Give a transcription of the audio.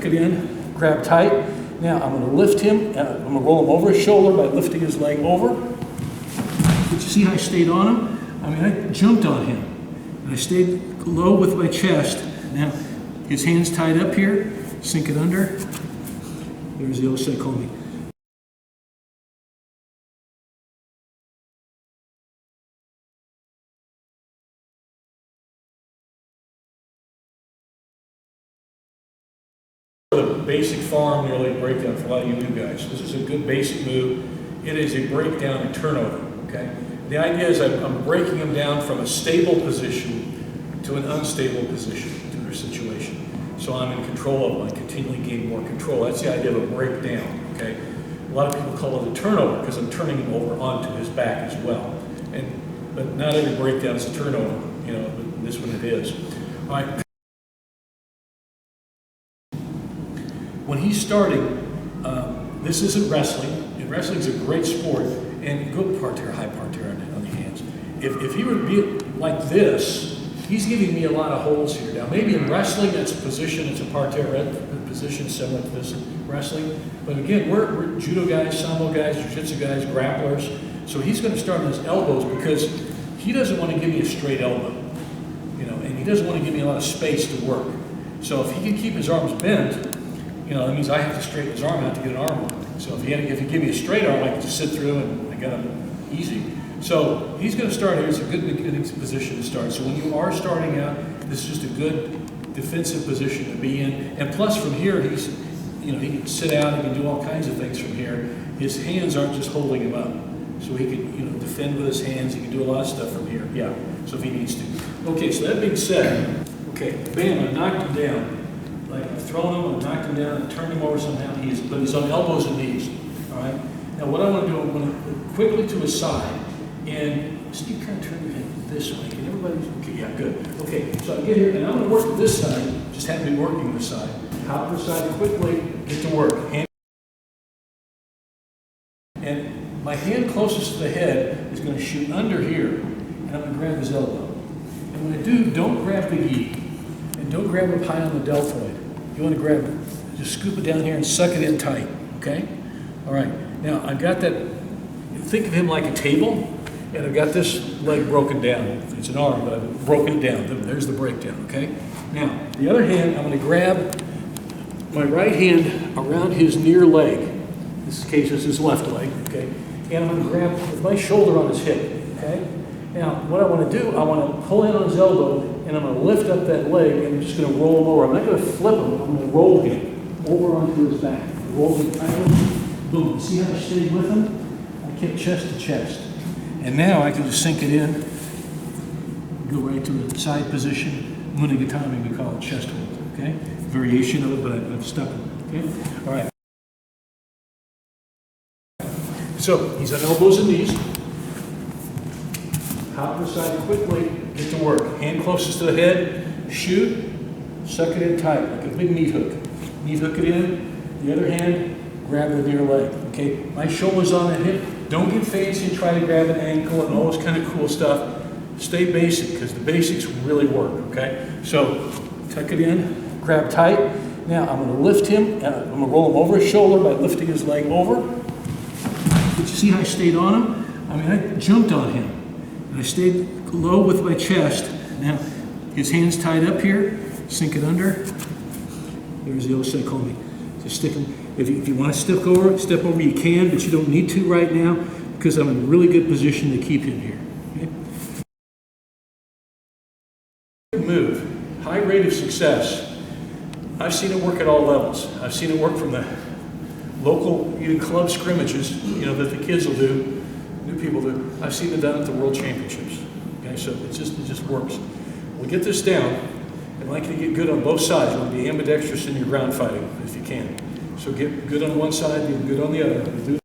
it in, grab tight. Now I'm going to lift him, I'm going to roll him over his shoulder by lifting his leg over. Did you see how I stayed on him? I mean, I jumped on him. And I stayed low with my chest. Now, his hand's tied up here, sink it under. There's the other side, call me. The basic farm near leg breakdown for a lot of you new guys. This is a good basic move. It is a breakdown and turnover, okay? The idea is I'm breaking them down from a stable position to an unstable position to their situation. So I'm in control of them. I continually gain more control. That's the idea of a breakdown, okay? A lot of people call it a turnover because I'm turning him over onto his back as well. But not every breakdown is a turnover, you know, but this one it is. All right. When he's starting, this isn't wrestling, and wrestling is a great sport, and good parterre, high parterre on the hands. If he were to be like this, he's giving me a lot of holes here. Now, maybe in wrestling, that's a position, it's a parterre position similar to this wrestling, but again, we're judo guys, sambo guys, jiu-jitsu guys, grapplers, so he's going to start on his elbows because he doesn't want to give me a straight elbow, you know, and he doesn't want to give me a lot of space to work. So if he can keep his arms bent, you know, that means I have to straighten his arm out to get an arm on. So if he give me a straight arm, I can just sit through and I got him easy. So he's going to start here. It's a good position to start. So when you are starting out, this is just a good defensive position to be in. And plus from here, he's, you know, he can sit out, he can do all kinds of things from here. His hands aren't just holding him up. So he can, you know, defend with his hands. He can do a lot of stuff from here. Yeah, so if he needs to. Okay, so that being said, okay, bam, I knocked him down. Like I've thrown him, I've knocked him down, I've turned him over somehow, but he's on elbows and knees, all right? Now what I want to do, I'm going to quickly to his side, and Steve, kind of turn your head this way. Can everybody, okay, yeah, good. Okay, so I get here, and I'm going to work to this side, just happen to be working this side. Hop to the side quickly, get to work. And my hand closest to the head is going to shoot under here, and I'm going to grab his elbow. And when I do, don't grab the gi. And don't grab it high on the deltoid. You want to grab it, just scoop it down here and suck it in tight, okay? All right, now I've got that, think of him like a table, and I've got this leg broken down. It's an arm, but I've broken it down. There's the breakdown, okay? Now, the other hand, I'm going to grab my right hand around his near leg. In this case, this is his left leg, okay? And I'm going to grab with my shoulder on his hip, okay? Now, what I want to do, I want to pull in on his elbow, and I'm going to lift up that leg, and I'm just going to roll him over. I'm not going to flip him. I'm going to roll him over onto his back. Roll him tight. Boom. See how I stayed with him? I kept chest to chest. And now I can just sink it in, go right to the side position. Munigatami, we call it chest hold, okay? Variation of it, but I've stuck it, okay? All right. So, he's on elbows and knees. Hop to the side quickly, get to work. Hand closest to the head, shoot, suck it in tight, like a big meat hook. Meat hook it in, the other hand, grab the near leg, okay? My shoulder's on the hip. Don't get fancy and try to grab an ankle and all this kind of cool stuff. Stay basic, because the basics really work, okay? So, tuck it in, grab tight. Now, I'm going to lift him, I'm going to roll him over his shoulder by lifting his leg over. Did you see how I stayed on him? I mean, I jumped on him. I stayed low with my chest. Now, his hand's tied up here. Sink it under. There's the other side, call me. Just stick him. If you want to step over, you can, but you don't need to right now because I'm in a really good position to keep him here. Okay? Move. High rate of success. I've seen it work at all levels. I've seen it work from the local even club scrimmages, you know, that the kids will do. New people do. I've seen it done at the World Championships. Okay, so it just works. We'll get this down. I'd like you to get good on both sides. You want to be ambidextrous in your ground fighting if you can. So get good on one side, get good on the other.